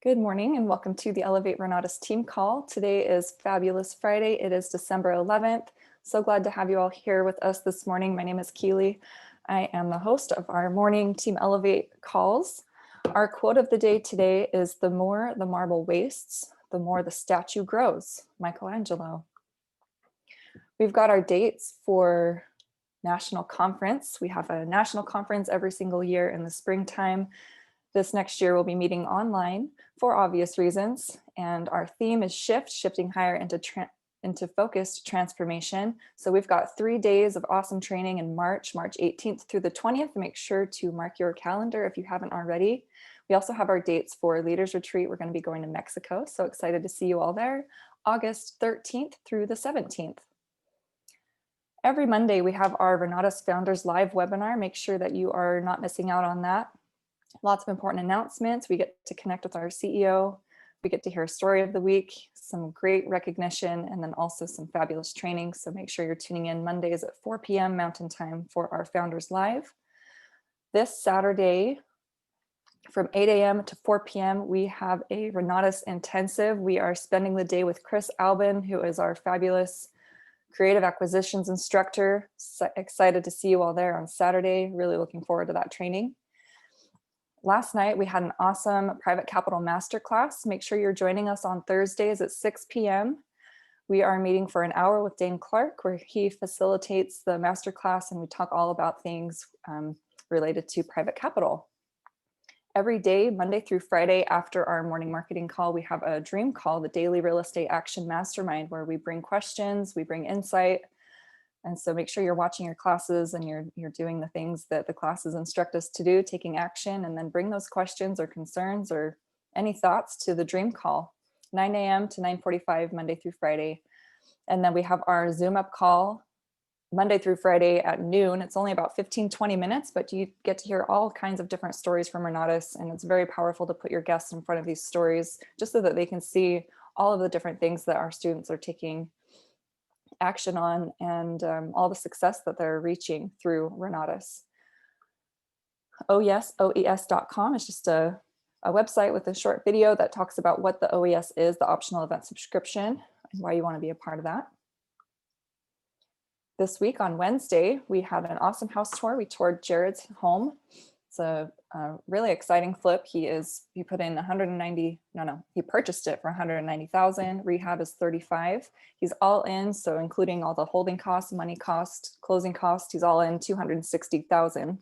Good morning and welcome to the Elevate Renatus team call. Today is Fabulous Friday. It is December 11th. So glad to have you all here with us this morning. My name is Keely. I am the host of our morning Team Elevate calls. Our quote of the day today is, "The more the marble wastes, the more the statue grows." Michelangelo. We've got our dates for national conference. We have a national conference every single year in the springtime. This next year we'll be meeting online for obvious reasons, and our theme is shifting higher into focused transformation. So we've got 3 days of awesome training in March 18th through the 20th. Make sure to mark your calendar if you haven't already. We also have our dates for Leaders Retreat. We're going to be going to Mexico, so excited to see you all there, August 13th through the 17th. Every Monday we have our Renatus Founders Live webinar. Make sure that you are not missing out on that. Lots of important announcements. We get to connect with our CEO. We get to hear a story of the week, some great recognition, and then also some fabulous training. So make sure you're tuning in Mondays at 4 p.m. Mountain Time for our Founders Live. This Saturday from 8 a.m. to 4 p.m. we have a Renatus Intensive. We are spending the day with Chris Albin, who is our fabulous creative acquisitions instructor. So excited to see you all there on Saturday. Really looking forward to that training. Last night, we had an awesome private capital masterclass. Make sure you're joining us on Thursdays at 6 p.m. We are meeting for an hour with Dane Clark, where he facilitates the masterclass, and we talk all about things related to private capital. Every day, Monday through Friday, after our morning marketing call, we have a dream call, the Daily Real Estate Action Mastermind, where we bring questions, we bring insight. And so make sure you're watching your classes and you're doing the things that the classes instruct us to do, taking action, and then bring those questions or concerns or any thoughts to the dream call, 9 a.m. to 9:45 Monday through Friday. And then we have our Zoom up call Monday through Friday at noon. It's only about 15-20 minutes, but you get to hear all kinds of different stories from Renatus. And it's very powerful to put your guests in front of these stories just so that they can see all of the different things that our students are taking action on and all the success that they're reaching through Renatus. OES.com is just a website with a short video that talks about what the OES is, the optional event subscription, and why you want to be a part of that. This week on Wednesday, we had an awesome house tour. We toured Jared's home. It's a really exciting flip. He put in he purchased it for $190,000. Rehab is $35,000. He's all in, so including all the holding costs, money cost, closing costs, he's all in $260,000.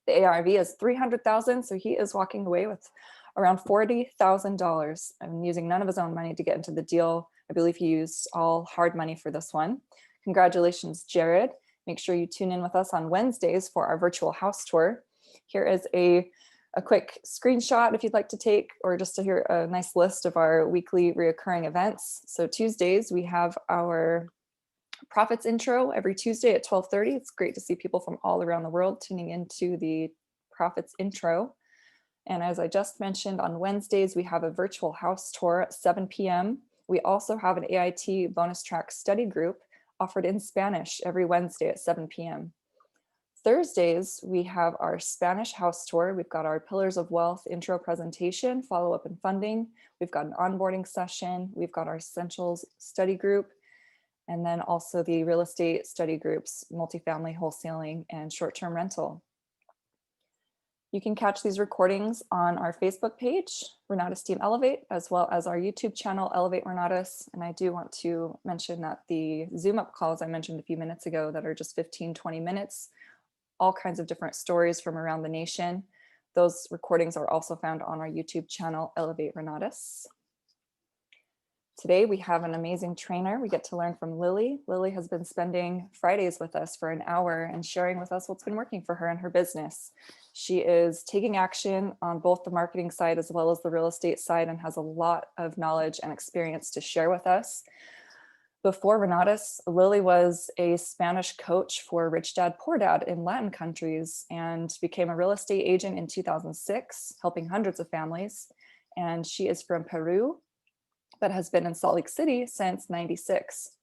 The ARV is $300,000, so he is walking away with around $40,000 and using none of his own money to get into the deal. I believe he used all hard money for this one. Congratulations, Jared. Make sure you tune in with us on Wednesdays for our virtual house tour. Here is a quick screenshot if you'd like to take, or just to hear a nice list of our weekly reoccurring events. So Tuesdays, we have our Profits Intro every Tuesday at 12:30. It's great to see people from all around the world tuning into the Profits Intro. And as I just mentioned, on Wednesdays, we have a virtual house tour at 7 p.m. We also have an AIT bonus track study group offered in Spanish every Wednesday at 7 p.m. Thursdays, we have our Spanish house tour. We've got our Pillars of Wealth intro presentation, follow-up and funding. We've got an onboarding session. We've got our Essentials study group, and then also the real estate study groups, multifamily wholesaling and short-term rental. You can catch these recordings on our Facebook page, Renatus Team Elevate, as well as our YouTube channel, Elevate Renatus. And I do want to mention that the Zoom up calls I mentioned a few minutes ago that are just 15-20 minutes, all kinds of different stories from around the nation. Those recordings are also found on our YouTube channel, Elevate Renatus. Today we have an amazing trainer. We get to learn from Lily. Lily has been spending Fridays with us for an hour and sharing with us what's been working for her in her business. She is taking action on both the marketing side as well as the real estate side and has a lot of knowledge and experience to share with us. Before Renatus, Lily was a Spanish coach for Rich Dad, Poor Dad in Latin countries and became a real estate agent in 2006, helping hundreds of families. And she is from Peru, but has been in Salt Lake City since '96.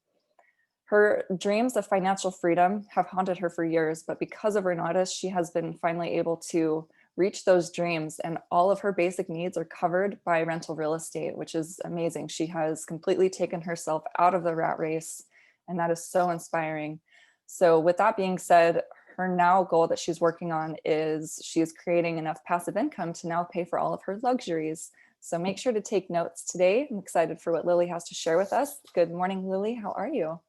Her dreams of financial freedom have haunted her for years, but because of Renatus, she has been finally able to reach those dreams. And all of her basic needs are covered by rental real estate, which is amazing. She has completely taken herself out of the rat race, and that is so inspiring. So with that being said, her now goal that she's working on is she is creating enough passive income to now pay for all of her luxuries. So make sure to take notes today. I'm excited for what Lily has to share with us. Good morning, Lily. How are you?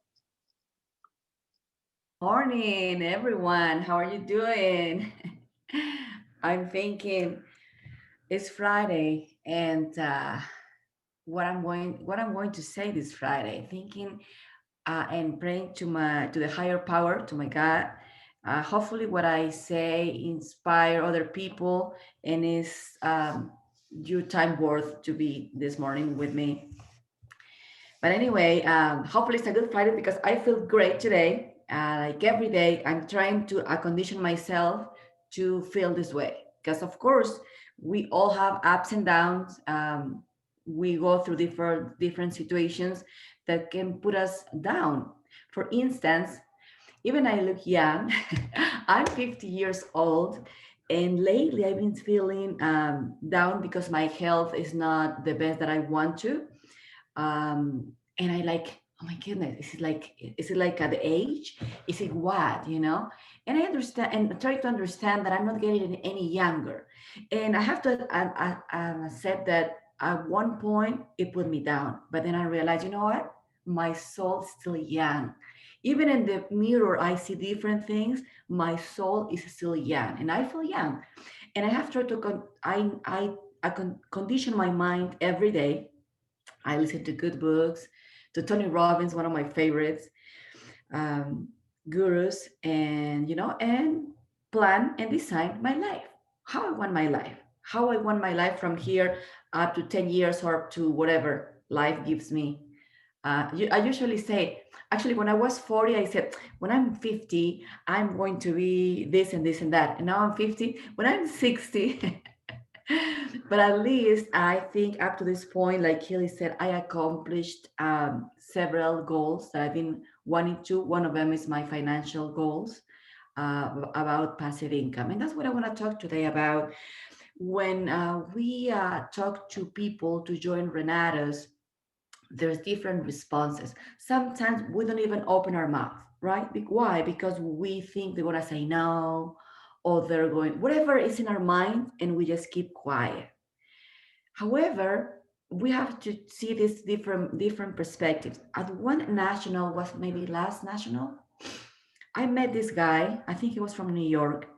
Morning, everyone. How are you doing? I'm thinking it's Friday, and what I'm going to say this Friday. Thinking and praying to the higher power, to my God. Hopefully, what I say inspire other people, and is your time worth to be this morning with me. But anyway, hopefully it's a good Friday because I feel great today. Like every day, I'm trying to condition myself to feel this way. Because of course, we all have ups and downs. We go through different situations that can put us down. For instance, even I look young. I'm 50 years old, and lately I've been feeling down because my health is not the best that I want to. And I like, oh my goodness, is it like at the age? Is it what, And I understand and try to understand that I'm not getting any younger. And I have to accept that at one point it put me down, but then I realized, you know what? My soul's still young. Even in the mirror, I see different things. My soul is still young, and I feel young. And I have tried to condition my mind every day. I listen to good books, to Tony Robbins, one of my favorites, um, gurus, and plan and design my life. How I want my life. How I want my life from here up to 10 years or up to whatever life gives me. I usually say, actually, when I was 40, I said, when I'm 50, I'm going to be this and this and that. And now I'm 50. When I'm 60, but at least I think up to this point, like Kelly said, I accomplished several goals that I've been wanting to. One of them is my financial goals about passive income. And that's what I want to talk today about. When we talk to people to join Renatus, there's different responses. Sometimes we don't even open our mouth, right? Why? Because we think they're going to say no, or they're going, whatever is in our mind, and we just keep quiet. However, we have to see this different perspectives. At one national, was maybe last national, I met this guy. I think he was from New York,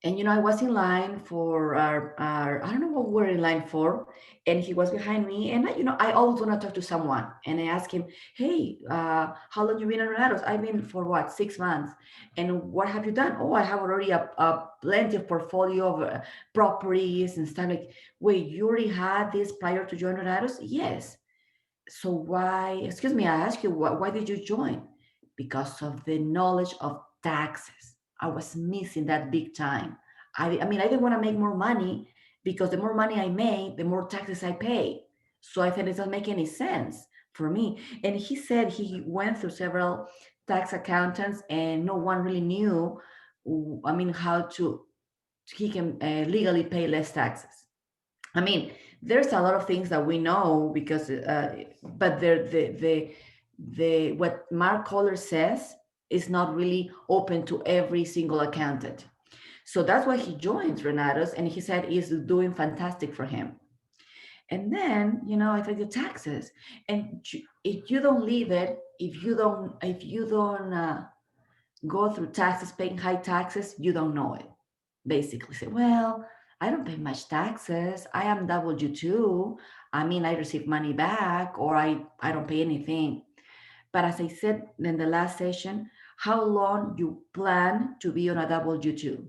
and I was in line for our I don't know what we were in line for, and he was behind me, and I always want to talk to someone, and I asked him, hey, how long you been in Renatus? I've been for what, 6 months. And what have you done? Oh, I have already a plenty of portfolio of properties and stuff. Like, wait, you already had this prior to join Renatus? Yes. So why, excuse me, I ask you, why did you join? Because of the knowledge of taxes. I was missing that big time. I mean, I didn't want to make more money because the more money I made, the more taxes I pay. So I thought it doesn't make any sense for me. And he said he went through several tax accountants and no one really knew, I mean, how to, he can legally pay less taxes. I mean, there's a lot of things that we know because, but the what Mark Kohler says is not really open to every single accountant. So that's why he joins Renatus, and he said is doing fantastic for him. And then, I think the taxes, and if you don't leave it, if you don't go through taxes, paying high taxes, you don't know it. Basically, say, well, I don't pay much taxes. I am W-2. I mean, I receive money back, or I don't pay anything. But as I said in the last session, how long you plan to be on a W-2?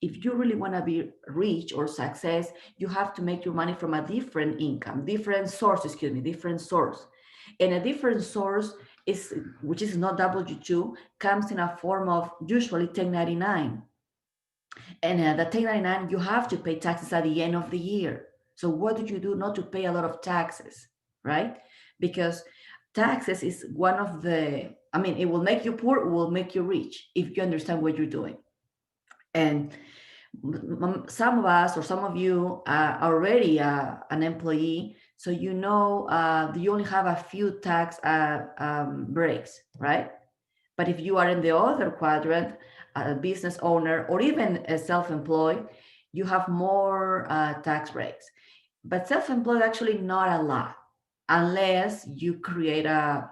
If you really want to be rich or success, you have to make your money from a different income, different source, excuse me, different source. And a different source is, which is not W-2, comes in a form of usually 1099. And the 1099, you have to pay taxes at the end of the year. So what do you do not to pay a lot of taxes, right? Because taxes is one of the, I mean, it will make you poor, it will make you rich if you understand what you're doing. And Some of us or some of you are already an employee, so you know you only have a few tax breaks, right? But if you are in the other quadrant, a business owner or even a self-employed, you have more tax breaks. But self-employed actually not a lot, unless you create a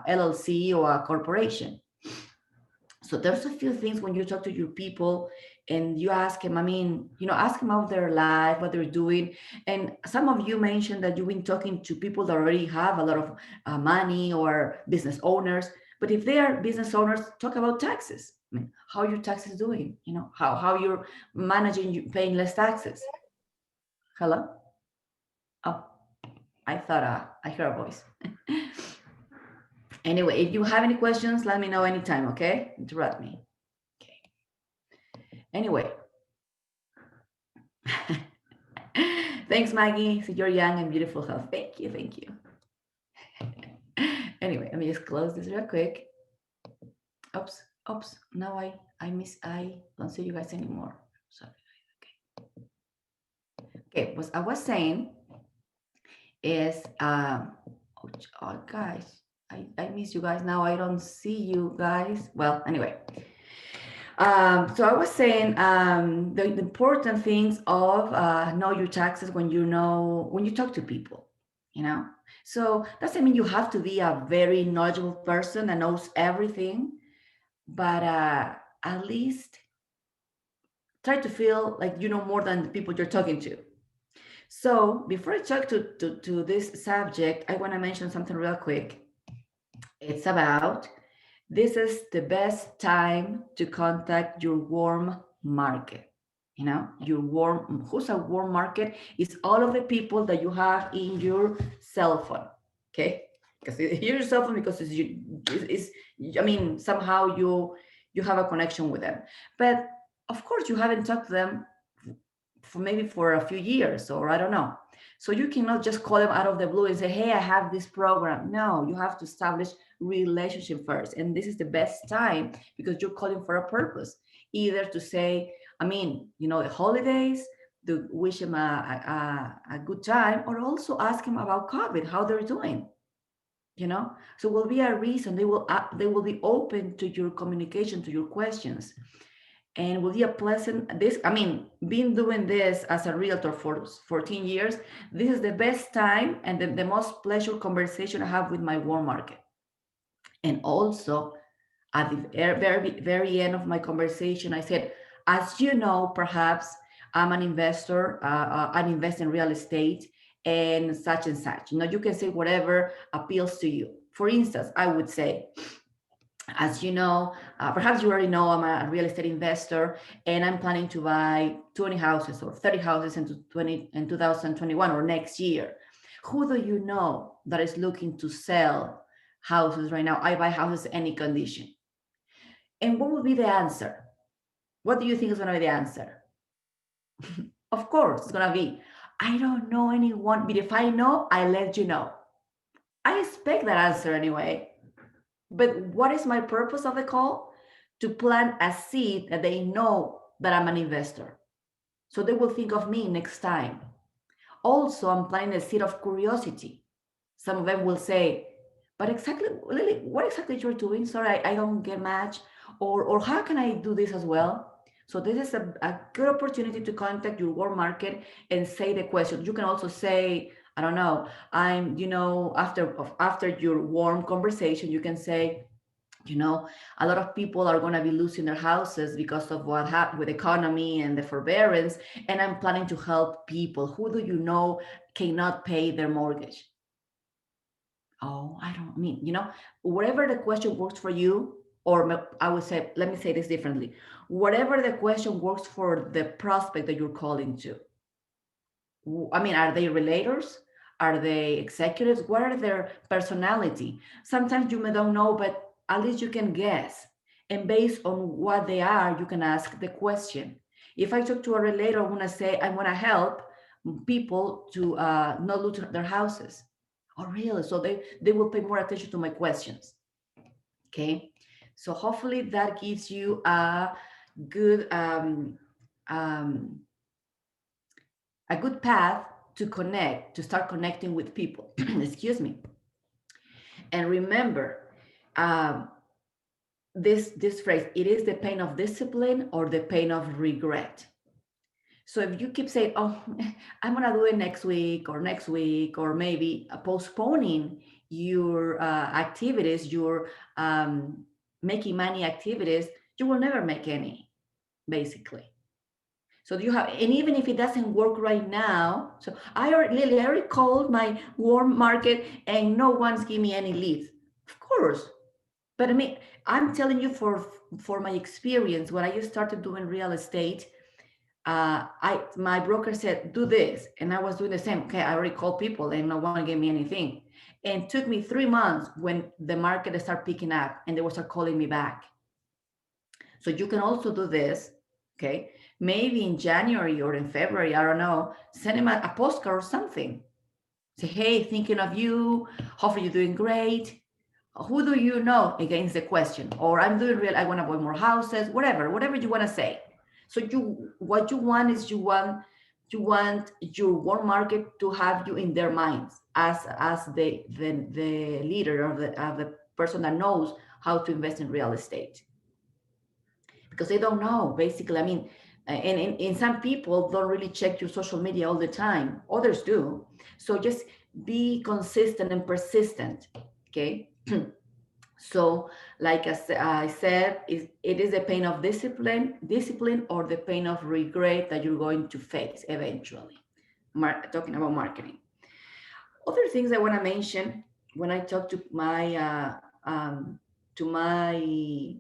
LLC or a corporation. So there's a few things when you talk to your people and you ask them, I mean, ask them about their life, what they're doing. And some of you mentioned that you've been talking to people that already have a lot of money or business owners. But if they are business owners, talk about taxes. I mean, how are your taxes doing? How you're managing paying less taxes. Hello? Oh, I thought I heard a voice. Anyway, if you have any questions, let me know anytime, okay? Interrupt me. Okay. Anyway. Thanks, Maggie. So you're young and beautiful health. Thank you. Thank you. Anyway, let me just close this real quick. Oops. Oops. Now I don't see you guys anymore. Sorry. Okay. What I was saying is oh guys, I miss you guys. Now I don't see you guys. Well, anyway. So I was saying the important things of know your taxes when you talk to people, So doesn't mean you have to be a very knowledgeable person that knows everything, but at least try to feel like you know more than the people you're talking to. So before I talk to this subject, I want to mention something real quick. It's about this is the best time to contact your warm market. Who's a warm market is all of the people that you have in your cell phone. Okay, because your cell phone because I mean somehow you have a connection with them, but of course you haven't talked to them for a few years, or I don't know. So you cannot just call them out of the blue and say, hey, I have this program. No, you have to establish relationship first. And this is the best time because you're calling for a purpose, either to say, I mean, the holidays, to wish them a good time, or also ask them about COVID, how they're doing. So will be a reason they will be open to your communication, to your questions, and will be a pleasant this I mean been doing this as a realtor for 14 years. This is the best time and the most pleasure conversation I have with my warm market. And also at the very very end of my conversation I said, as you know, perhaps I'm an investor, I invest in real estate and such and such. You can say whatever appeals to you. For instance, I would say, as you know, perhaps you already know I'm a real estate investor and I'm planning to buy 20 houses or 30 houses in 2021 or next year. Who do you know that is looking to sell houses right now? I buy houses any condition. And what would be the answer? What do you think is going to be the answer? Of course, it's going to be, I don't know anyone, but if I know, I let you know. I expect that answer anyway. But what is my purpose of the call? To plant a seed that they know that I'm an investor. So they will think of me next time. Also, I'm planting a seed of curiosity. Some of them will say, but exactly, Lily, what exactly you're doing? Sorry, I don't get much. Or how can I do this as well? So this is a good opportunity to contact your warm market and say the question. You can also say, I don't know, after your warm conversation, you can say, a lot of people are going to be losing their houses because of what happened with the economy and the forbearance, and I'm planning to help people. Who do you know cannot pay their mortgage? Oh, I don't mean, whatever the question works for you, or I would say, let me say this differently. Whatever the question works for the prospect that you're calling to. I mean, are they relators? Are they executives? What are their personality? Sometimes you may don't know, but at least you can guess. And based on what they are, you can ask the question. If I talk to a relator, I want to say, I want to help people to not lose their houses. Oh, really? So they will pay more attention to my questions. Okay. So hopefully that gives you a good um, a good path to connect, to start connecting with people. Excuse me. And remember, um, this phrase, it is the pain of discipline or the pain of regret. So if you keep saying, oh, I'm going to do it next week, or maybe postponing your activities, your making money activities, you will never make any, basically. So do you have, and even if it doesn't work right now, so Lily, I already called my warm market and no one's giving me any leads. Of course. But I mean, I'm telling you for my experience, when I just started doing real estate, my broker said, do this. And I was doing the same. Okay, I already called people and no one gave me anything. And it took me 3 months when the market started picking up and they will start calling me back. So you can also do this, okay? Maybe in January or in February, I don't know, send him a postcard or something. Say, hey, thinking of you. Hopefully you're doing great. Who do you know? Against the question. Or I'm doing real, I want to buy more houses, whatever you want to say. So what you want is you want your warm market to have you in their minds as the leader of the person that knows how to invest in real estate, because they don't know, basically. I mean, and some people don't really check your social media all the time, others do. So just be consistent and persistent, okay? So like I said, it is a pain of discipline or the pain of regret that you're going to face eventually. Talking about marketing, other things I want to mention when I talk to my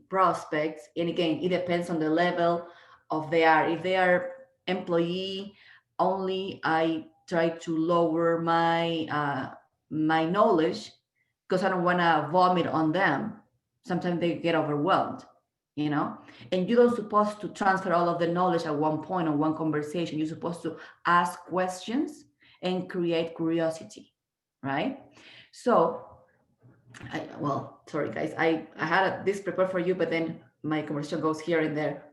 prospects, and again, it depends on the level of they are. If they are employee only, I try to lower my knowledge because I don't want to vomit on them. Sometimes they get overwhelmed, you know. And you don't supposed to transfer all of the knowledge at one point or one conversation. You're supposed to ask questions and create curiosity, right? So well, sorry guys, I had this prepared for you, but then my conversation goes here and there.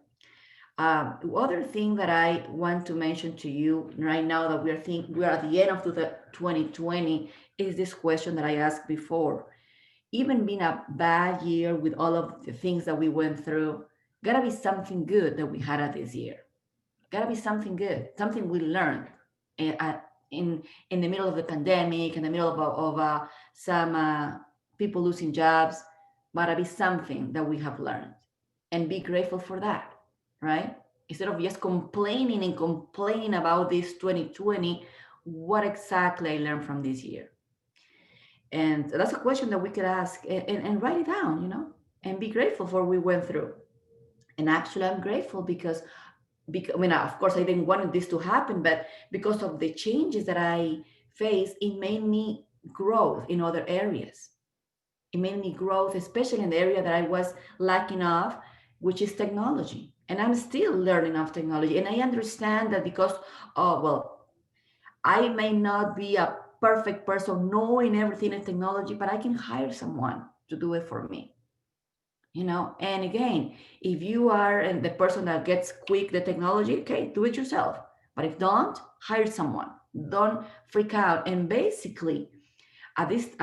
Other thing that I want to mention to you right now that we are at the end of the 2020 is this question that I asked before. Even being a bad year with all of the things that we went through, gotta be something good that we had at this year. Gotta be something good, something we learned in in the middle of the pandemic, in the middle of some people losing jobs. Gotta be something that we have learned, and be grateful for that, right? Instead of just complaining and complaining about this 2020, what exactly I learned from this year? And that's a question that we could ask and write it down, you know, and be grateful for what we went through. And actually, I'm grateful because I mean, of course, I didn't want this to happen, but because of the changes that I faced, it made me grow in other areas. It made me growth, especially in the area that I was lacking of, which is technology. And I'm still learning of technology. And I understand that because, well, I may not be a perfect person knowing everything in technology, but I can hire someone to do it for me. You know, and again, if you are the person that gets quick the technology, okay, do it yourself. But if don't, hire someone. Don't freak out. And basically, at this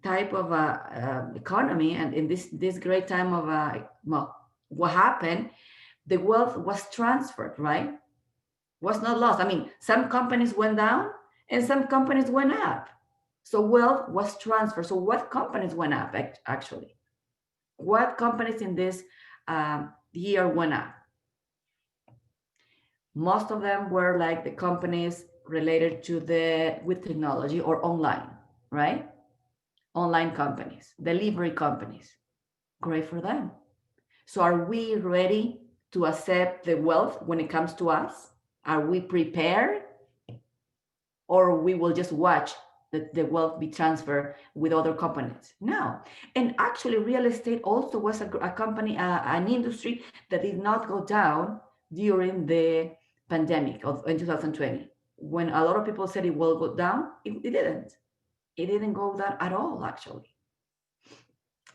type of economy, and in this great time of well, what happened, the wealth was transferred, right? Was not lost. I mean, some companies went down and some companies went up. So wealth was transferred. So what companies went up actually? What companies in this year went up? Most of them were like the companies related to the with technology or online, right? Online companies, delivery companies. Great for them. So are we ready to accept the wealth when it comes to us? Are we prepared? Or we will just watch the wealth be transferred with other companies? No. And actually, real estate also was a company, an industry that did not go down during the pandemic of in 2020. When a lot of people said it will go down, it didn't. It didn't go down at all, actually.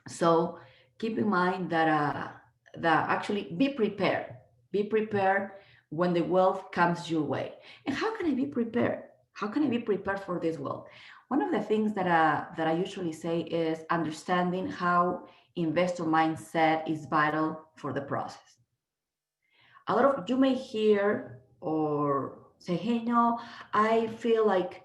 So keep in mind that that actually be prepared. Be prepared when the wealth comes your way. And how can I be prepared? How can I be prepared for this wealth? One of the things that I usually say is understanding how investor mindset is vital for the process. A lot of you may hear or say, "Hey, no, I feel like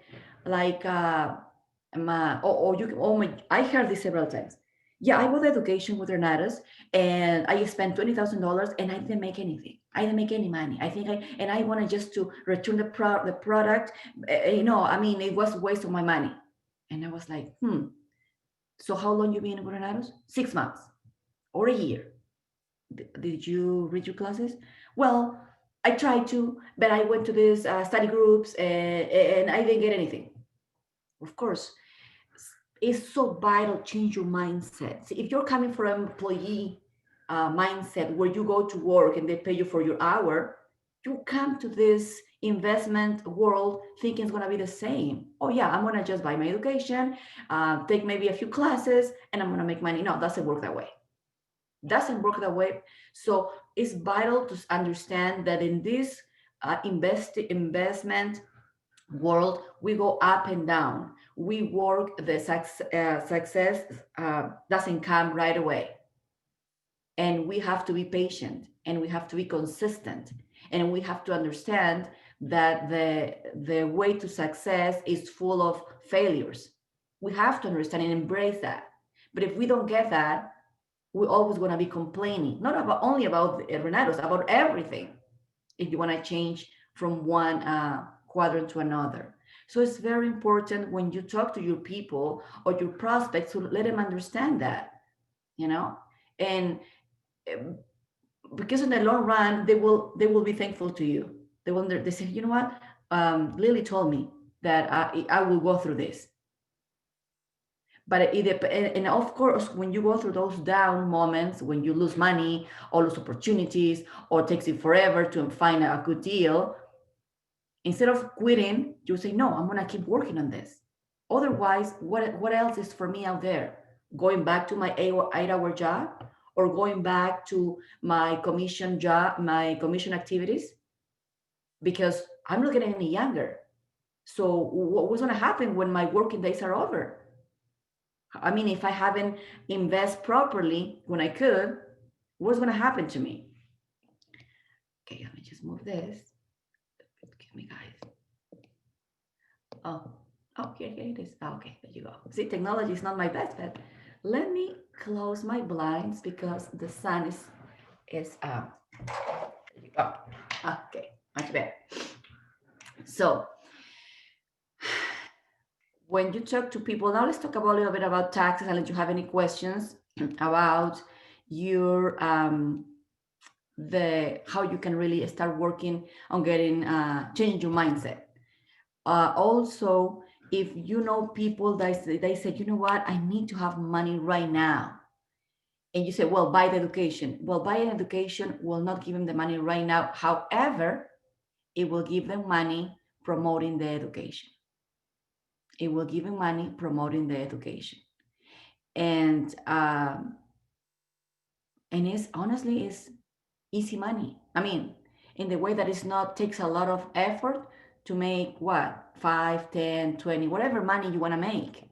or you oh my, I heard this several times. Yeah, I bought education with Renatus and I spent $20,000 and I didn't make anything. I didn't make any money. I think I wanted just to return the product. I mean, it was a waste of my money." And I was like, so how long you been with Renatus? 6 months or a year. Did you read your classes? Well, I tried to, but I went to these study groups and I didn't get anything. Of course, it's so vital to change your mindset. See, if you're coming from an employee mindset where you go to work and they pay you for your hour, you come to this investment world thinking it's going to be the same. Oh yeah, I'm going to just buy my education, take maybe a few classes, and I'm going to make money. No, it doesn't work that way. Doesn't work that way. So it's vital to understand that in this investment world, we go up and down. We work, the success doesn't come right away. And we have to be patient and we have to be consistent. And we have to understand that the way to success is full of failures. We have to understand and embrace that. But if we don't get that, we're always going to be complaining, not about only about Renatos, about everything. If you want to change from one quadrant to another. So it's very important when you talk to your people or your prospects to let them understand that, you know, and um, because in the long run they will be thankful to you. They say, you know what, Lily told me that I will go through this. But and of course, when you go through those down moments, when you lose money or lose opportunities or it takes you forever to find a good deal, instead of quitting, you say, no, I'm going to keep working on this. Otherwise, what else is for me out there? Going back to my 8-hour job or going back to my commission job, my commission activities? Because I'm not getting any younger. So what's going to happen when my working days are over? I mean, if I haven't invest properly when I could, what's going to happen to me? Okay, let me just move this. Give me, guys. Oh, here it is. Oh, okay, there you go. See, technology is not my best bet. Let me close my blinds because the sun is there you go. Okay, much better. So when you talk to people, now let's talk about a little bit about taxes unless you have any questions about your the how you can really start working on getting changing your mindset. Also, if you know people that they said, you know what, I need to have money right now. And you say, well, buy the education. Well, buying education will not give them the money right now. However, it will give them money promoting the education. It will give them money promoting the education. And it's honestly is easy money. I mean, in the way that it's not takes a lot of effort to make what 5, 10, 20, whatever money you want to make.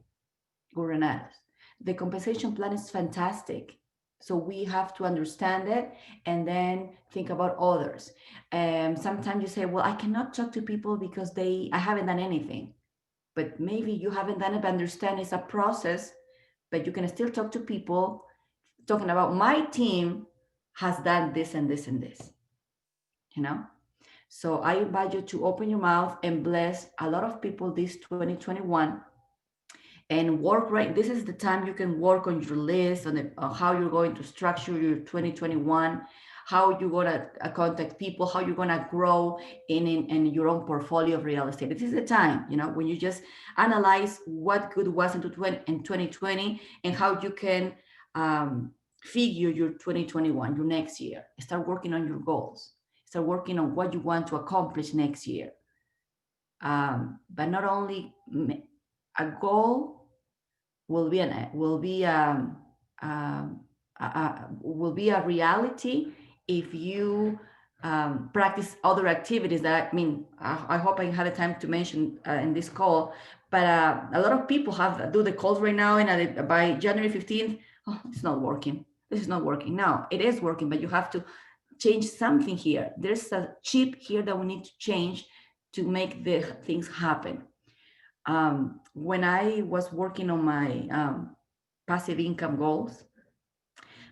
Renatus. The compensation plan is fantastic. So we have to understand it and then think about others. Sometimes you say, well, I cannot talk to people because I haven't done anything. But maybe you haven't done it, but understand it's a process, but you can still talk to people talking about my team has done this and this and this, you know? So I invite you to open your mouth and bless a lot of people this 2021 and work right. This is the time you can work on your list on how you're going to structure your 2021, how you're going to contact people, how you're going to grow in your own portfolio of real estate. This is the time, when you just analyze what good was in 2020 and how you can figure your 2021, your next year. Start working on your goals. Start working on what you want to accomplish next year. But not only a goal will be will be a reality if you practice other activities that, I mean, I hope I had the time to mention in this call, but a lot of people do the calls right now, and by January 15th, oh, it's not working. This is not working. No, it is working, but you have to change something here. There's a chip here that we need to change to make the things happen. When I was working on my passive income goals,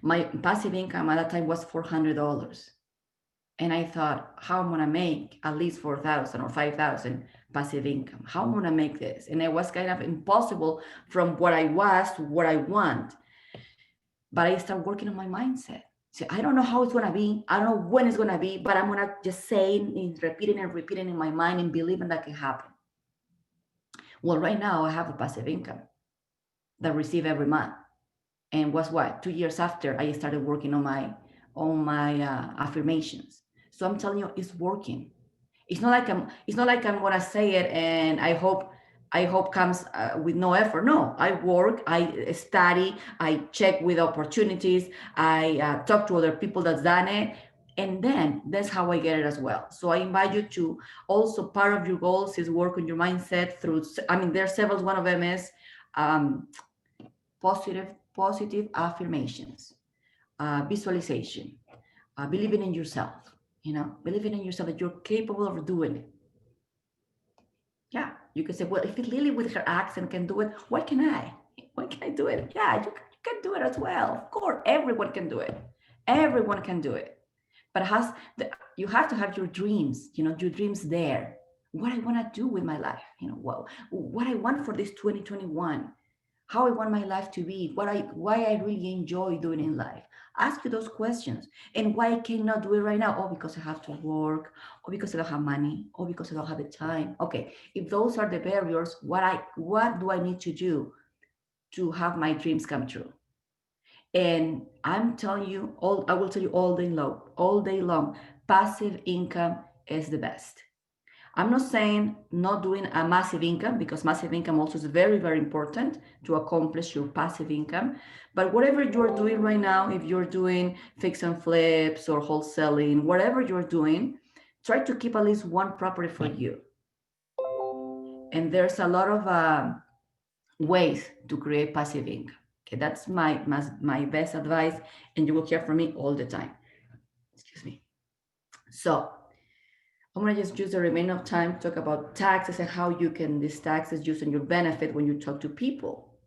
my passive income at that time was $400. And I thought, how am I gonna make at least 4,000 or 5,000 passive income? How am I gonna make this? And it was kind of impossible from what I was to what I want. But I started working on my mindset. So I don't know how it's gonna be. I don't know when it's gonna be, but I'm gonna just say and repeating in my mind and believing that can happen. Well, right now I have a passive income that I receive every month. And was what 2 years after I started working on my affirmations. So I'm telling you, it's working. It's not like I'm gonna say it and I hope comes with no effort. No, I work, I study, I check with opportunities, I talk to other people that's done it, and then that's how I get it as well. So I invite you to also, part of your goals is work on your mindset through. I mean, there are several. One of them is um, positive affirmations, visualization, believing in yourself. Believing in yourself that you're capable of doing it. Yeah, you can say, well, if Lily with her accent can do it, why can I? Why can I do it? Yeah, you can do it as well. Of course, everyone can do it. Everyone can do it. But you have to have your dreams. Your dreams there. What I want to do with my life. What I want for this 2021. How I want my life to be, why I really enjoy doing in life. Ask you those questions. And why I cannot do it right now? Oh, because I have to work, or because I don't have money, or because I don't have the time. Okay, if those are the barriers, what do I need to do to have my dreams come true? And I'm telling you, I will tell you all day long, passive income is the best. I'm not saying not doing a massive income, because massive income also is very, very important to accomplish your passive income. But whatever you're doing right now, if you're doing fix and flips or wholesaling, whatever you're doing, try to keep at least one property for you. And there's a lot of ways to create passive income. Okay, that's my best advice, and you will hear from me all the time. Excuse me. So I'm going to just use the remainder of time to talk about taxes and how you can these taxes use in your benefit when you talk to people.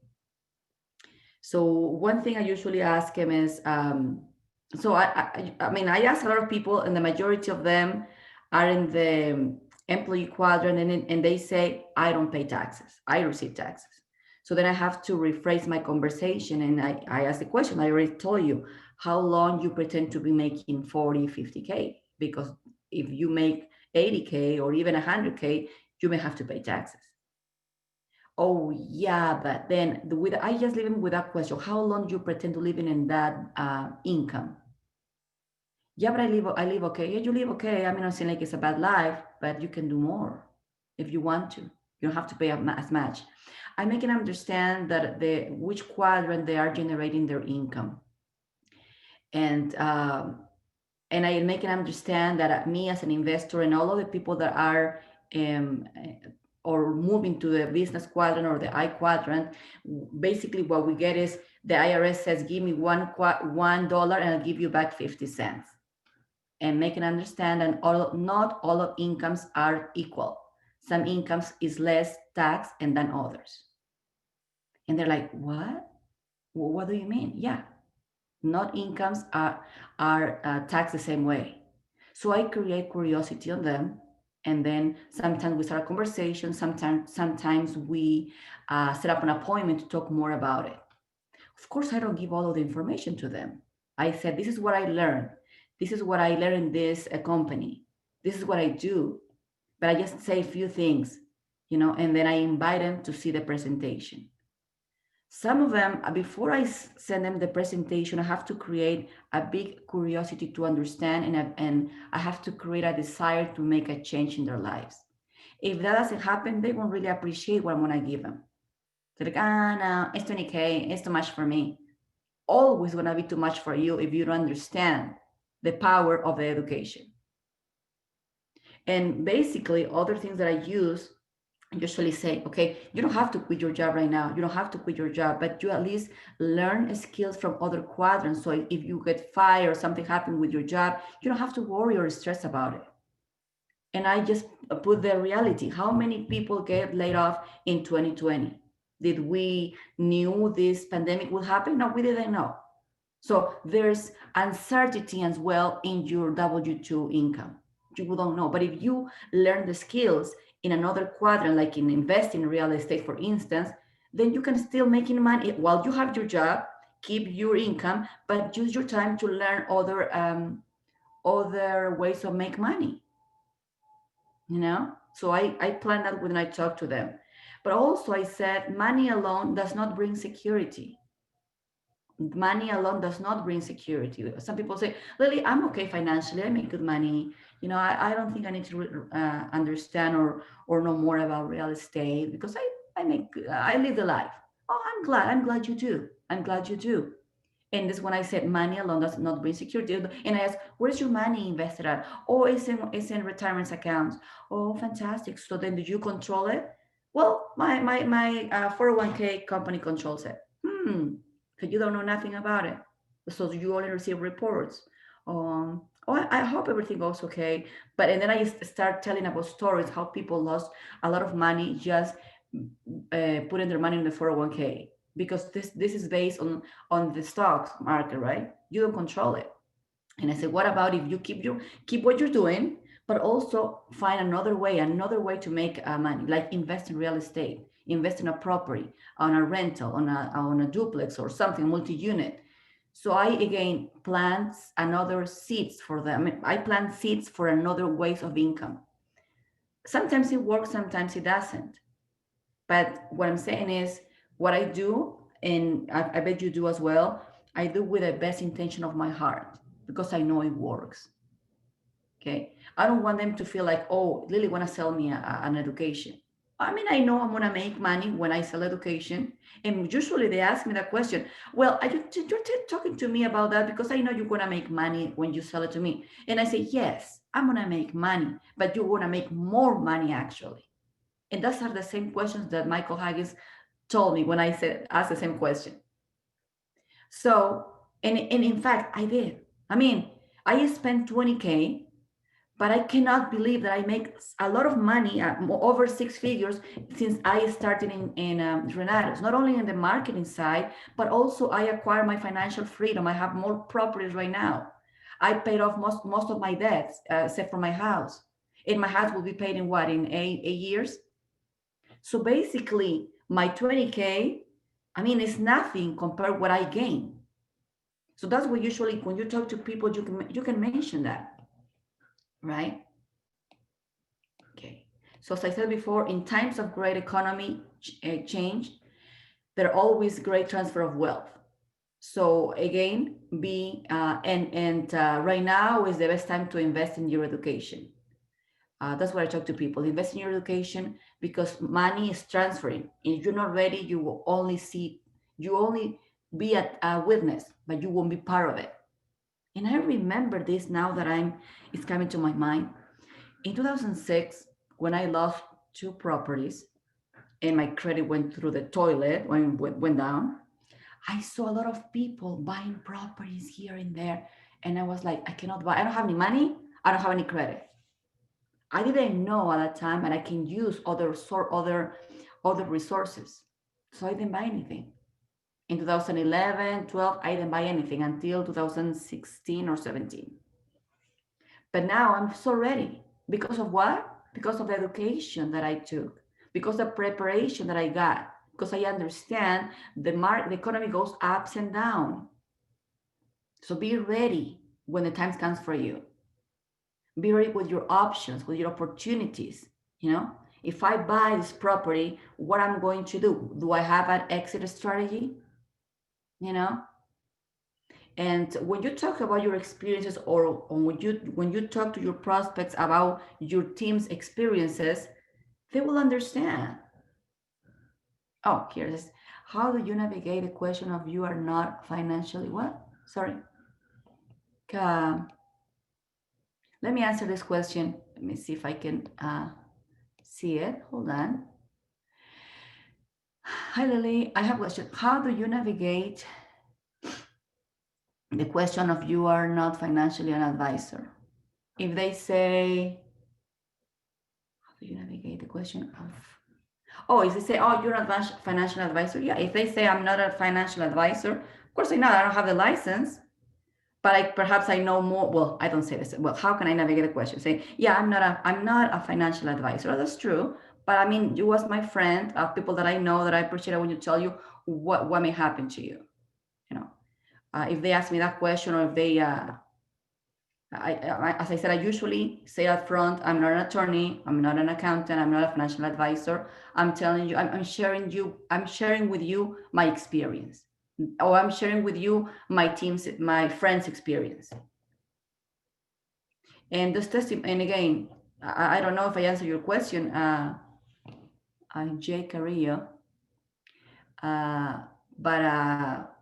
So one thing I usually ask them is, so I mean, I ask a lot of people, and the majority of them are in the employee quadrant, and they say, I don't pay taxes, I receive taxes. So then I have to rephrase my conversation, and I ask the question, I already told you, how long you pretend to be making 40, 50K? Because if you make 80K or even 100K, you may have to pay taxes. Oh yeah, but then I just leave him with that question. How long do you pretend to live in that income? Yeah, but I live okay. Yeah, you live okay. I mean, I'm saying like it's a bad life, but you can do more if you want to. You don't have to pay as much. I make them understand that which quadrant they are generating their income, and I make them understand that me as an investor and all of the people that are um, or moving to the business quadrant or the I quadrant, basically what we get is the IRS says, give me $1 and I'll give you back 50 cents. And make them understand that not all of incomes are equal. Some incomes is less tax and than others. And they're like, what? What do you mean? Yeah, not incomes are taxed the same way. So I create curiosity on them, and then sometimes we start a conversation. Sometimes we set up an appointment to talk more about it. Of course, I don't give all of the information to them. I said, this is what I learned. This is what I learned in this company. This is what I do. But I just say a few things, and then I invite them to see the presentation. Some of them, before I send them the presentation, I have to create a big curiosity to understand, and I have to create a desire to make a change in their lives. If that doesn't happen, they won't really appreciate what I'm going to give them. They're like, no, it's 20K, it's too much for me. Always going to be too much for you if you don't understand the power of the education. And basically, other things that I use usually say, okay, you don't have to quit your job right now. You don't have to quit your job, but you at least learn skills from other quadrants. So if you get fired or something happened with your job, you don't have to worry or stress about it. And I just put the reality. How many people get laid off in 2020? Did we knew this pandemic would happen? No, we didn't know. So there's uncertainty as well in your W-2 income. You don't know. But if you learn the skills in another quadrant, like in investing in real estate, for instance, then you can still making money while you have your job, keep your income, but use your time to learn other ways of make money. So I plan that when I talk to them. But also I said money alone does not bring security. Money alone does not bring security. Some people say, Lily, I'm okay financially. I make good money. I don't think I need to understand or know more about real estate because I live the life. Oh, I'm glad you do. I'm glad you do. And this when I said money alone does not bring security. And I asked, where's your money invested at? Oh, it's in retirement accounts. Oh, fantastic. So then did you control it? Well, my 401k company controls it. Because you don't know nothing about it. So you only receive reports. Oh, I hope everything goes okay. And then I start telling about stories, how people lost a lot of money just putting their money in the 401k because this is based on the stocks market, right? You don't control it. And I said, what about if you keep what you're doing, but also find another way to make money, like invest in real estate, invest in a property, on a rental, on a duplex or something, multi-unit. So I again plant another seeds for them. I plant seeds for another ways of income. Sometimes it works, sometimes it doesn't. But what I'm saying is, what I do, and I bet you do as well, I do with the best intention of my heart because I know it works. Okay. I don't want them to feel like, oh, Lily want to sell me an education. I mean, I know I'm going to make money when I sell education. And usually they ask me that question. Well, you're talking to me about that because I know you're going to make money when you sell it to me. And I say, yes, I'm going to make money, but you're going to make more money actually. And those are the same questions that Michael Haggis told me when I said asked the same question. So, and in fact, I did. I mean, I spent 20K, but I cannot believe that I make a lot of money, over six figures, since I started in Renatus. Not only in the marketing side, but also I acquired my financial freedom. I have more properties right now. I paid off most of my debts, except for my house. And my house will be paid in what, in eight years? So basically, my 20K, I mean, it's nothing compared what I gain. So that's what usually when you talk to people, you can mention that, right? Okay. So as I said before, in times of great economy change, there are always great transfer of wealth. So again, right now is the best time to invest in your education. That's what I talk to people. Invest in your education because money is transferring. If you're not ready, you only be a witness, but you won't be part of it. And I remember this now that it's coming to my mind. In 2006, when I lost two properties and my credit went through the toilet when it went down, I saw a lot of people buying properties here and there. And I was like, I cannot buy, I don't have any money, I don't have any credit. I didn't know at that time, and I can use other resources. So I didn't buy anything. In 2011, 12, I didn't buy anything until 2016 or 17. But now I'm so ready. Because of what? Because of the education that I took, because of the preparation that I got, because I understand the economy goes ups and down. So be ready when the time comes for you. Be ready with your options, with your opportunities. If I buy this property, what I'm going to do I have an exit strategy? you know and when you talk about your experiences, or when you talk to your prospects about your team's experiences, they will understand. Oh, here it is. How do you navigate the question of you are not financially what? Sorry. Uh, Let me answer this question. Let me see if I can see it. Hold on. Hi, Lily. I have a question. How do you navigate the question of you are not financially an advisor? If they say, how do you navigate the question of, oh, if they say, oh, you're a financial advisor. Yeah, if they say I'm not a financial advisor, of course I know I don't have the license, but perhaps I know more. Well, I don't say this. Well, how can I navigate the question? Say, yeah, I'm not a financial advisor. Oh, that's true. But I mean, you as my friend, people that I know that I appreciate, I want to tell you what may happen to you. You know, if they ask me that question, or if they as I said, I usually say up front, I'm not an attorney, I'm not an accountant, I'm not a financial advisor. I'm telling you, I'm sharing with you my experience, or I'm sharing with you my friends' experience. And this testimony, and again, I don't know if I answer your question, Jay Carrillo, uh, but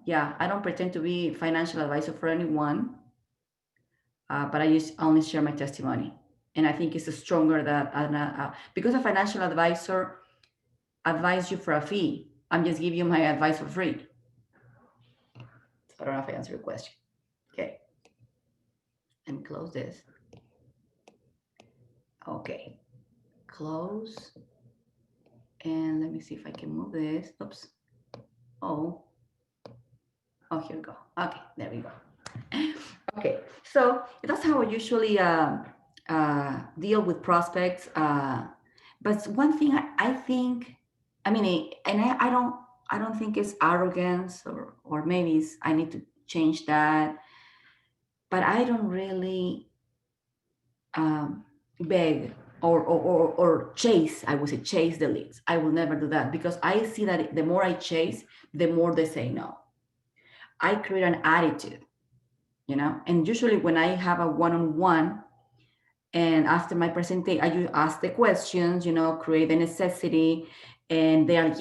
yeah, I don't pretend to be financial advisor for anyone. But I just only share my testimony. And I think it's stronger that because a financial advisor advise you for a fee, I'm just giving you my advice for free. I don't know if I answered your question. Okay. Let me close this. Okay. Close. And let me see if I can move this. Oops. Oh. Oh, here we go. Okay, there we go. Okay, so that's how I usually deal with prospects. But one thing I think, I mean, and I don't think it's arrogance, or maybe I need to change that. But I don't really beg or chase. I would say chase the leads. I will never do that, because I see that the more I chase, the more they say no. I create an attitude, and usually when I have a one-on-one, and after my presentation, I ask the questions, create the necessity, and they are,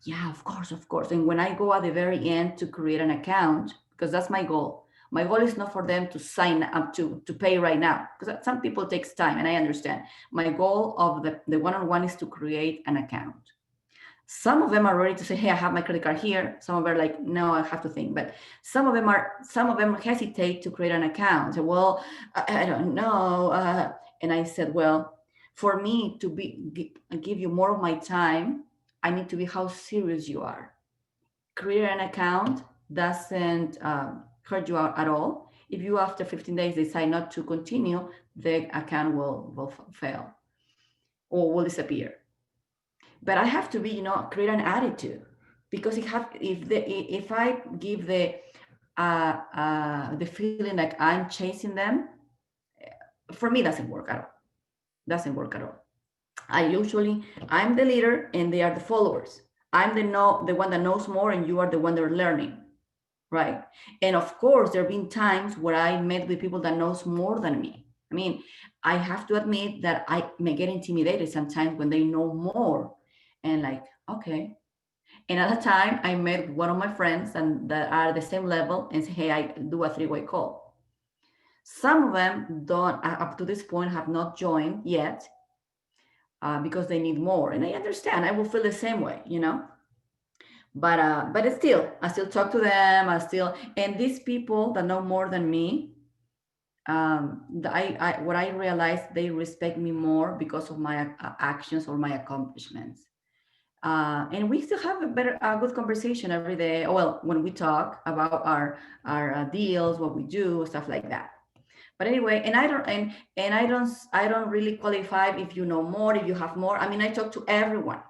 yeah, of course. And when I go at the very end to create an account, because that's my goal. My goal is not for them to sign up to pay right now, because some people takes time, and I understand. My goal of the one-on-one is to create an account. Some of them are ready to say, hey, I have my credit card here. Some of them are like, no, I have to think. But some of them hesitate to create an account. Say, well, I don't know. And I said, well, for me to give you more of my time, I need to be how serious you are. Create an account doesn't hurt you at all. If you, after 15 days, decide not to continue, the account will fail or will disappear. But I have to be, create an attitude, because if I give the feeling like I'm chasing them, for me doesn't work at all. Doesn't work at all. I'm the leader and they are the followers. I'm the one that knows more, and you are the one that are learning, right? And of course, there have been times where I met with people that knows more than me. I mean, I have to admit that I may get intimidated sometimes when they know more, and like, okay. And at the time, I met one of my friends and that are the same level, and say, hey, I do a three-way call. Some of them don't, up to this point, have not joined yet, because they need more. And I understand, I will feel the same way, but it's still, I still talk to them. And these people that know more than me, what I realized, they respect me more because of my actions or my accomplishments. And we still have a good conversation every day. Well, when we talk about our deals, what we do, stuff like that. But anyway, and I don't really qualify if you know more, if you have more. I mean, I talk to everyone.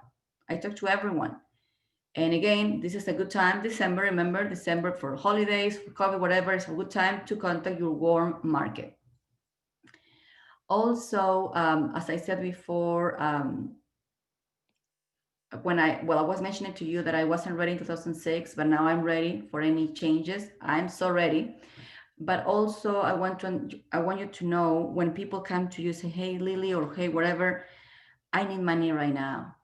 And again, this is a good time, December. Remember, December, for holidays, for COVID, whatever, is a good time to contact your warm market. Also, as I said before, I was mentioning to you that I wasn't ready in 2006, but now I'm ready for any changes. I'm so ready. But also, I want you to know, when people come to you, say, hey, Lily, or hey, whatever, I need money right now.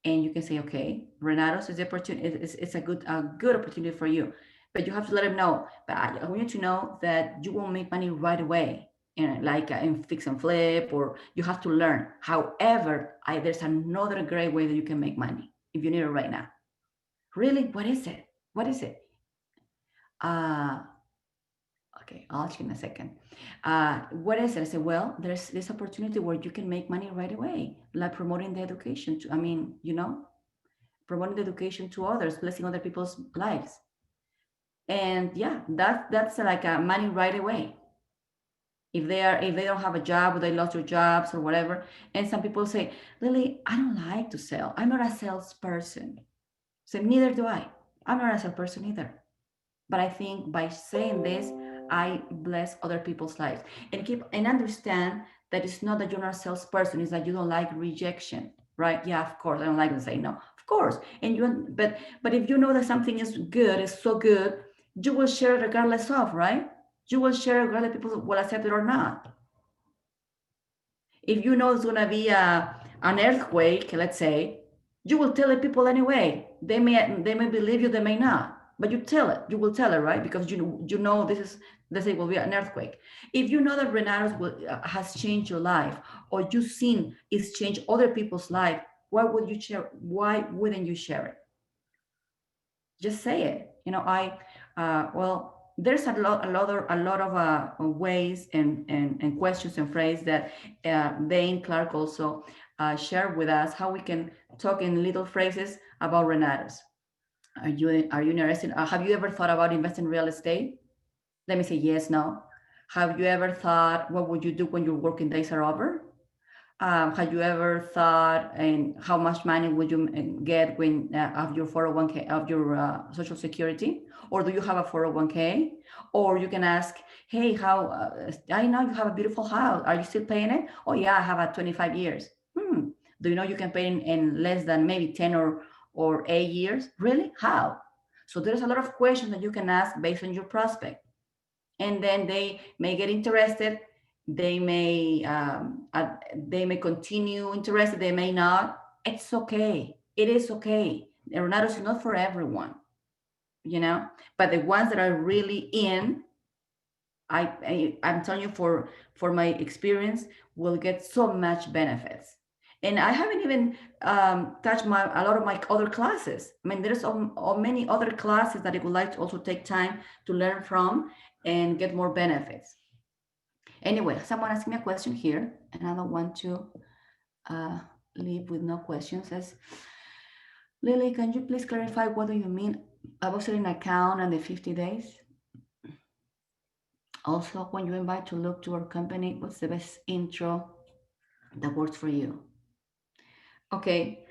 And you can say, okay, Renatus is the opportunity. It's a good opportunity for you. But you have to let them know. But I want you to know that you won't make money right away. like in fix and flip, or you have to learn. However, there's another great way that you can make money if you need it right now. Really, what is it? What is it? Uh, okay, I'll ask you in a second. What is it? I said, well, there's this opportunity where you can make money right away, like promoting the education. Promoting the education to others, blessing other people's lives. And yeah, that's like a money right away. If they don't have a job or they lost their jobs or whatever. And some people say, Lily, I don't like to sell. I'm not a salesperson. So neither do I. I'm not a salesperson either. But I think by saying this, I bless other people's lives and understand that it's not that you're not a salesperson, it's that you don't like rejection, right? Yeah, of course. I don't like to say no, of course. And but if you know that something is good, is so good, you will share it regardless of, right? You will share it regardless people will accept it or not. If you know it's gonna be an earthquake, let's say, you will tell the people anyway. They may believe you, they may not, but you will tell it, right? Because you know this is, let's say, will be an earthquake. If you know that Renatus has changed your life, or you've seen it's changed other people's life, why would you share? Why wouldn't you share it? Just say it. Well, there's a lot of ways and questions and phrases that Dane Clark also shared with us, how we can talk in little phrases about Renatus. Are you interested? Have you ever thought about investing in real estate? Let me say yes, no. Have you ever thought, what would you do when your working days are over? Have you ever thought in how much money would you get when of your 401k, of your Social Security, or do you have a 401k? Or you can ask, hey, how? I know you have a beautiful house. Are you still paying it? Oh yeah, I have a 25 years. Do you know you can pay in less than maybe 10 or 8 years? Really? How? So there's a lot of questions that you can ask based on your prospect, and then they may get interested. They may continue interested, they may not. It's okay, it is okay. Renatus is not for everyone, but the ones that are really in, I'm telling you, for my experience, will get so much benefits. And I haven't even touched a lot of my other classes. I mean, there's so many other classes that I would like to also take time to learn from and get more benefits. Anyway, someone asked me a question here, and I don't want to leave with no questions. Says, Lily, can you please clarify what do you mean about setting an account and the 50 days? Also, when you invite to look to our company, what's the best intro that works for you? Okay.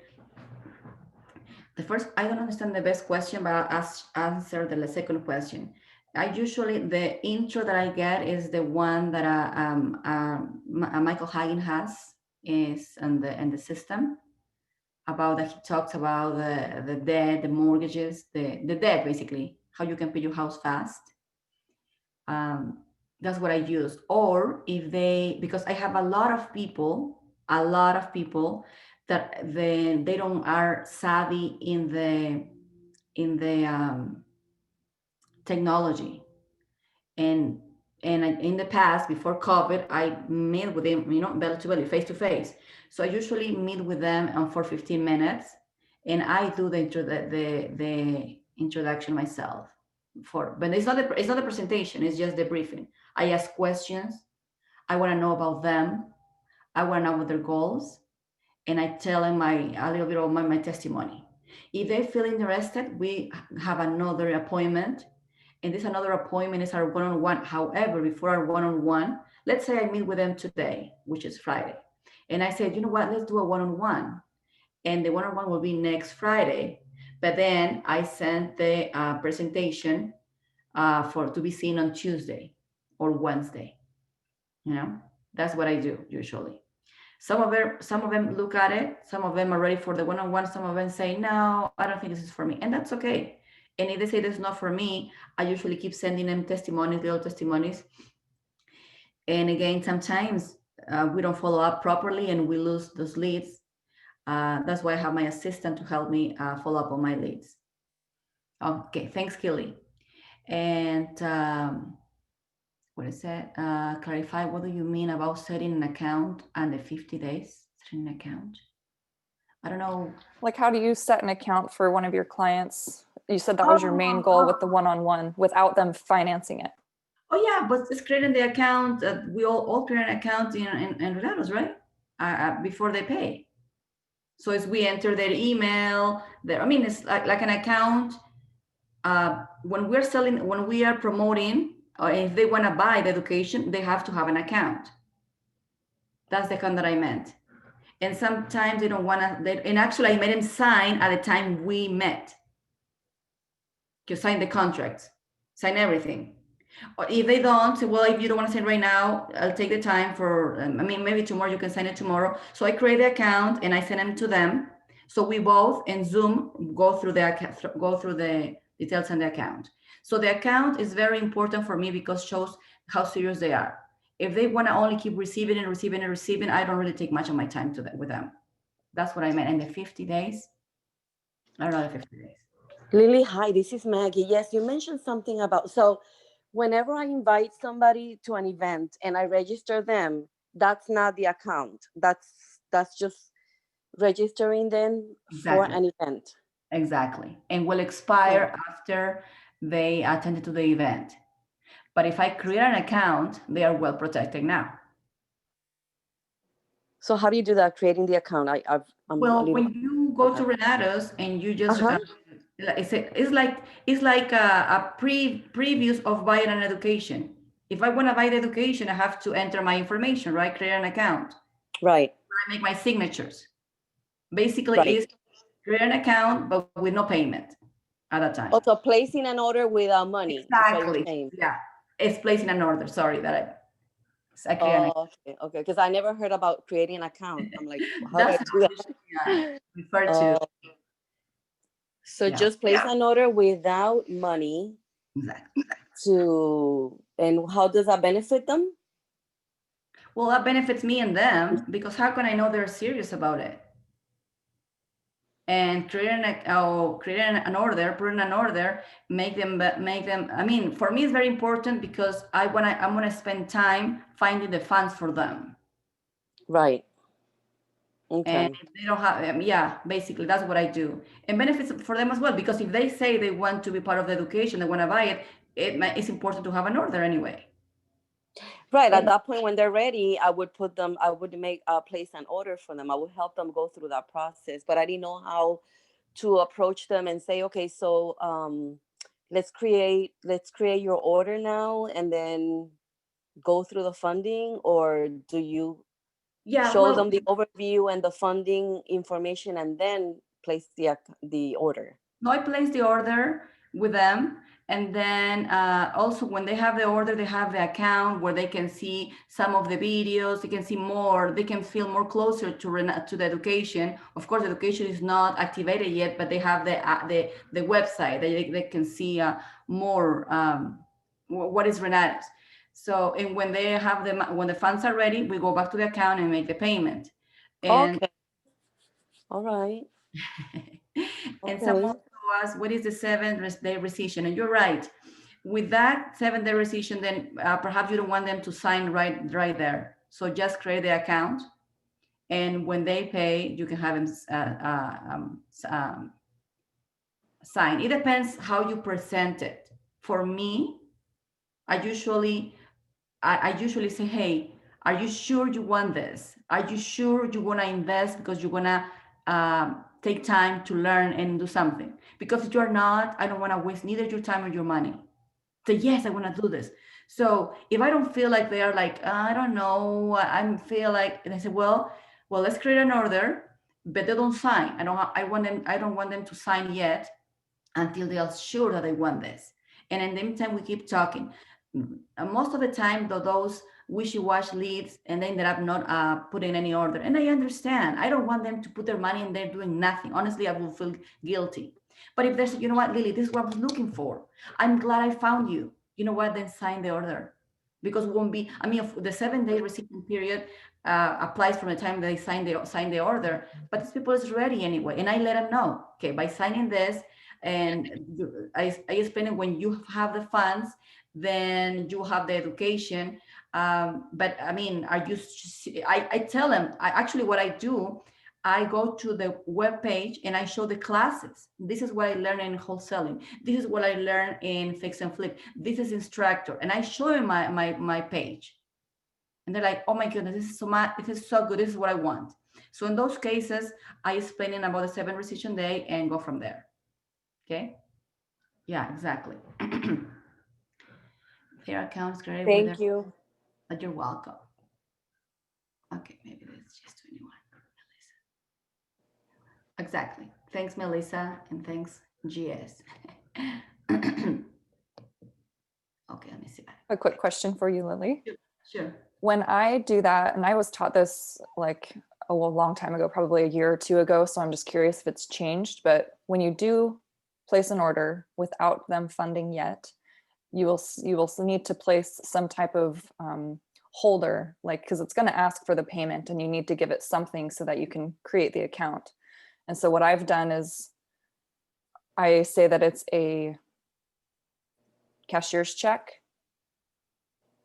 I don't understand the best question, but I'll answer the second question. The intro that I get is the one that Michael Hagen has, is in the system, about that he talks about the debt, the mortgages, the debt, basically, how you can pay your house fast. That's what I use. Or because I have a lot of people that they don't are savvy in the technology. And in the past, before COVID, I meet with them, belly to belly, face to face. So I usually meet with them for 15 minutes, and I do the introduction myself. But it's not the presentation; it's just the briefing. I ask questions. I want to know about them. I want to know what their goals, and I tell them a little bit of my testimony. If they feel interested, we have another appointment, and this another appointment is our one-on-one. However, before our one-on-one, let's say I meet with them today, which is Friday, and I said, you know what, let's do a one-on-one, and the one-on-one will be next Friday. But then I sent the presentation to be seen on Tuesday or Wednesday. That's what I do usually. Some of them look at it. Some of them are ready for the one-on-one. Some of them say, no, I don't think this is for me. And that's okay. And if they say this is not for me, I usually keep sending them little testimonies. And again, sometimes we don't follow up properly and we lose those leads. That's why I have my assistant to help me follow up on my leads. Okay, thanks, Kelly. And what is it? Clarify, what do you mean about setting an account and the 50 days? Setting an account? I don't know. Like, how do you set an account for one of your clients? You said that was your main goal with the one-on-one without them financing it. Oh yeah, but it's creating the account. We all create an account in Renatus, right? Before they pay. So as we enter their email, I mean, it's like an account. When we're selling, when we are promoting, or if they want to buy the education, they have to have an account. That's the account that I meant. And sometimes they don't want to, and actually I made them sign at the time we met. To sign the contracts, sign everything. Or if they don't, say, well, if you don't want to sign right now, I'll take the time for, I mean, maybe tomorrow, you can sign it tomorrow. So I create the account and I send them to them. So we both in Zoom go through the details on the account. So the account is very important for me because shows how serious they are. If they want to only keep receiving and receiving and receiving, I don't really take much of my time with them. That's what I meant. And the 50 days, I don't know, the 50 days. Lily, hi, this is Maggie. Yes, you mentioned something about, so whenever I invite somebody to an event and I register them, that's not the account. That's just registering them for Exactly. an event. Exactly. And will expire after they attended to the event. But if I create an account, they are well protected now. So how do you do that? Creating the account? I'm a Well, little. when you go to Renatus and you just, Uh-huh. it's like a previews of buying an education. If I want to buy the education, I have to enter my information, right? Create an account. Right. I make my signatures. Basically, Right. is create an account, but with no payment at that time. Also, placing an order without money. Exactly. Is Yeah. It's placing an order. Sorry that I create an account. okay. Because I never heard about creating an account. I'm like, how do I That's do how that? usually refer to. So Yeah, just place an order without money exactly. and how does that benefit them? Well, that benefits me and them because how can I know they're serious about it? And creating an order, put in an order, make them. I mean, for me, it's very important because I'm gonna spend time finding the funds for them. Right. And Okay. they don't have, yeah, basically that's what I do. And benefits for them as well, because if they say they want to be part of the education, they want to buy it, it's important to have an order anyway. Right. At And that point, when they're ready, I would make place an order for them. I would help them go through that process, but I didn't know how to approach them and say, okay, so let's create your order now and then go through the funding, or do you yeah, show well, them the overview and the funding information and then place the order? no, I place the order with them. And then also when they have the order, they have the account where they can see some of the videos, they can see more, they can feel more closer to the education. Of course, education is not activated yet, but they have the website, they can see more what is Renatus. So, and when they have when the funds are ready, we go back to the account and make the payment. And Okay. All right. and someone Okay. asked, what is the 7-day rescission? And you're right. With that 7-day rescission, then perhaps you don't want them to sign right there. So just create the account. And when they pay, you can have them sign. It depends how you present it. For me, I usually say, hey, are you sure you want this? Are you sure you want to invest because you want to take time to learn and do something? Because if you're not, I don't want to waste neither your time or your money. Say, yes, I want to do this. So if I don't feel like they are like, I don't know, I feel like, and I say, well, let's create an order, but they don't sign. I don't want them to sign yet until they are sure that they want this. And in the meantime, we keep talking. Most of the time, those wishy-washy leads, and they ended up not putting any order. And I understand. I don't want them to put their money in there doing nothing. Honestly, I will feel guilty. But if there's, you know what, Lily, this is what I was looking for. I'm glad I found you. You know what? Then sign the order. Because it won't be, I mean, the 7-day receiving period applies from the time they sign the order, but these people is ready anyway. And I let them know, okay, by signing this, and I explain it when you have the funds, then you have the education. But I mean, I tell them, actually what I do, I go to the web page and I show the classes. This is what I learned in wholesaling. This is what I learned in fix and flip. This is instructor. And I show them my page. And they're like, oh my goodness, this is so much, this is so good. This is what I want. So in those cases, I explain in about the 7 rescission day and go from there. Okay. Yeah, exactly. Their accounts created with Thank their, you. but you're welcome. Okay, maybe that's just 21. Melissa. Exactly. Thanks, Melissa, and thanks, GS. Okay, let me see that. A quick question for you, Lily. Sure. When I do that, and I was taught this like a long time ago, probably a year or two ago, so I'm just curious if it's changed, but when you do place an order without them funding yet, you will need to place some type of holder, like, because it's going to ask for the payment and you need to give it something so that you can create the account. And so what I've done is I say that it's a cashier's check,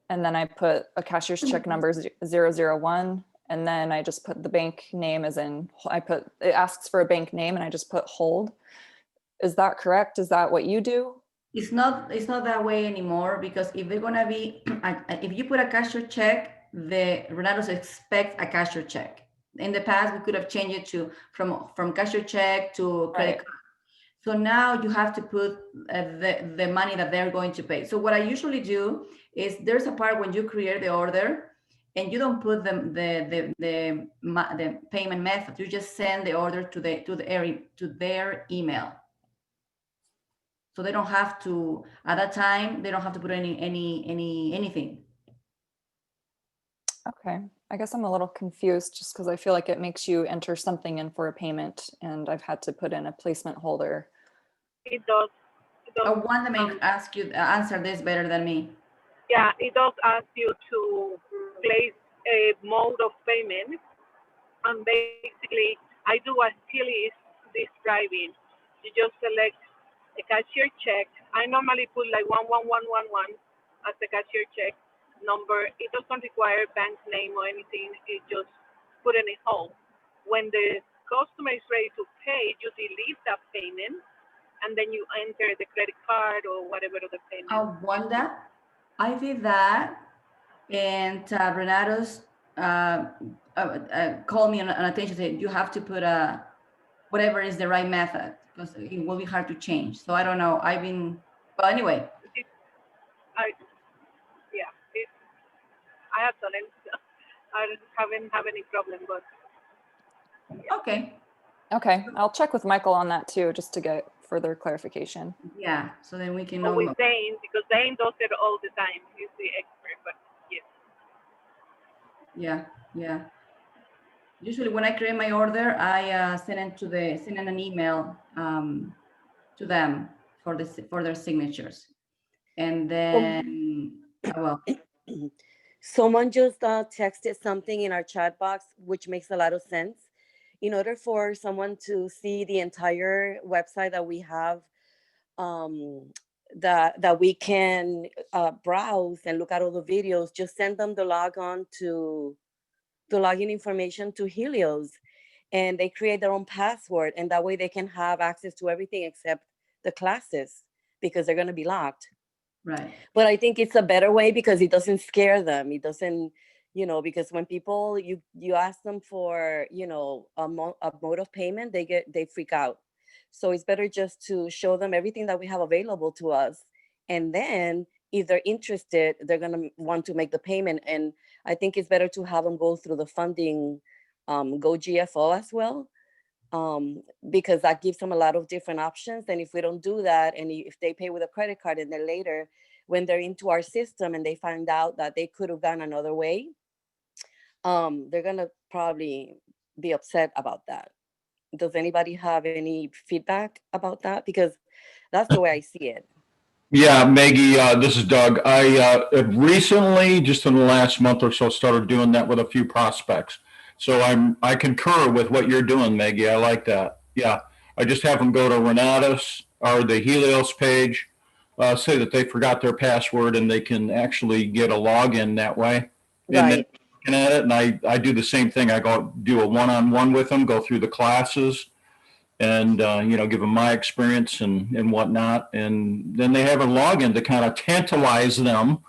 and then I put a cashier's check number 001, and then I just put the bank name as in, it asks for a bank name and I just put hold. Is that correct? Is that what you do? It's not that way anymore, because if they're gonna be, if you put a cashier check, the Renatus expects a cashier check. In the past, we could have changed it to from cashier check to credit card. So now you have to put the money that they're going to pay. So what I usually do is there's a part when you create the order and you don't put the payment method. You just send the order to their email. So they don't have to, at that time, they don't have to put anything. Okay, I guess I'm a little confused just because I feel like it makes you enter something in for a payment, and I've had to put in a placement holder. It does. Wanda may ask you answer this better than me. Yeah, it does ask you to place a mode of payment, and basically, I do what Kelly is describing. You just select a cashier check. I normally put like 11111 as the cashier check number. It doesn't require bank name or anything. It just put in a hold. When the customer is ready to pay, you delete that payment, and then you enter the credit card or whatever the payment. Oh, Wanda, I did that, and Renatus called me on attention, said you have to put whatever is the right method, because it will be hard to change. So I don't know. Well, anyway. I have done it. I haven't had any problem, but. Yeah. Okay, I'll check with Michael on that too, just to get further clarification. Yeah, so then we can know. With Zane, because Zane does it all the time. He's the expert, but yes. Yeah. Usually when I create my order, I send an email to them for their signatures, and then Someone just texted something in our chat box, which makes a lot of sense. In order for someone to see the entire website that we have, that we can browse and look at all the videos, just send them the login information to Helios, and they create their own password, and that way they can have access to everything except the classes, because they're going to be locked. Right. But I think it's a better way, because it doesn't scare them. It doesn't, because when people, you ask them for, a mode of payment, they freak out. So it's better just to show them everything that we have available to us. And then if they're interested, they're going to want to make the payment. And I think it's better to have them go through the funding, Go GFO as well, because that gives them a lot of different options. And if we don't do that, and if they pay with a credit card, and then later when they're into our system and they find out that they could have gone another way, they're going to probably be upset about that. Does anybody have any feedback about that? Because that's the way I see it. Yeah, Maggie, this is Doug. I recently, just in the last month or so, started doing that with a few prospects. So I concur with what you're doing, Maggie. I like that. Yeah, I just have them go to Renatus or the Helios page, say that they forgot their password and they can actually get a login that way. And then Right. looking at it, and I do the same thing. I go do a one-on-one with them, go through the classes, and give them my experience and whatnot, and then they have a login to kind of tantalize them.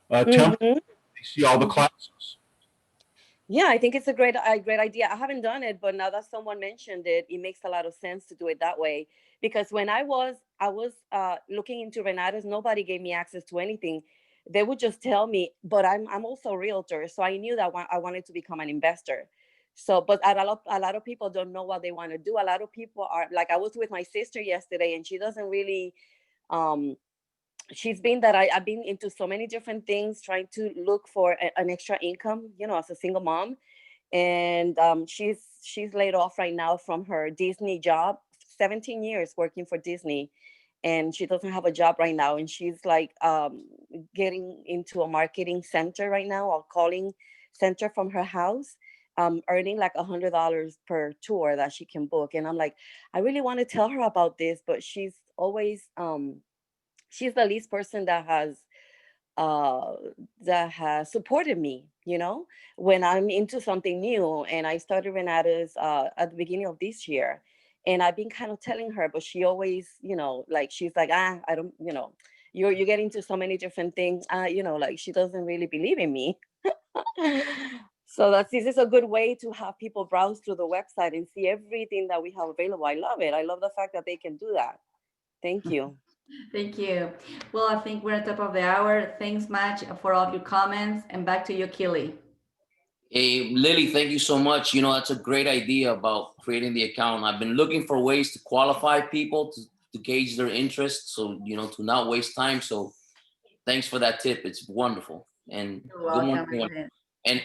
Mhm. They see all the classes. Yeah, I think it's a great idea. I haven't done it, but now that someone mentioned it, it makes a lot of sense to do it that way. Because when I was looking into Renatus, nobody gave me access to anything. They would just tell me, but I'm also a realtor, so I knew that I wanted to become an investor. So, but a lot of people don't know what they want to do. A lot of people are like, I was with my sister yesterday, and she doesn't really um she's been that I've been into so many different things trying to look for an extra income, as a single mom. And she's laid off right now from her Disney job, 17 years working for Disney, and she doesn't have a job right now. And she's like getting into a marketing center right now, or calling center from her house, earning like $100 per tour that she can book. And I'm like, I really want to tell her about this, but she's the least person uh that has supported me, when I'm into something new. And I started Renatus at the beginning of this year, and I've been kind of telling her, but she always, like, she's like, I don't, you get into so many different things, like, she doesn't really believe in me. So this is a good way to have people browse through the website and see everything that we have available. I love it. I love the fact that they can do that. Thank you. Thank you. Well, I think we're at the top of the hour. Thanks much for all of your comments, and back to you, Keely. Hey, Lily, thank you so much. That's a great idea about creating the account. I've been looking for ways to qualify people to gauge their interest. So, to not waste time. So thanks for that tip. It's wonderful. And You're good welcome. morning.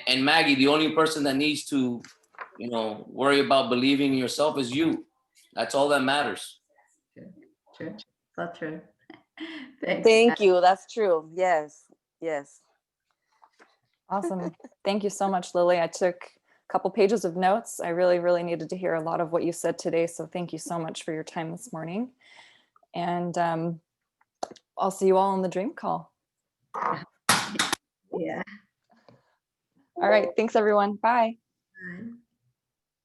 And Maggie, the only person that needs to, worry about believing in yourself is you. That's all that matters. True. So true. Thanks. Thank you. That's true. Yes. Yes. Awesome. Thank you so much, Lily. I took a couple pages of notes. I really, really needed to hear a lot of what you said today. So thank you so much for your time this morning. And I'll see you all on the dream call. Yeah. All right. Thanks, everyone. Bye. Bye.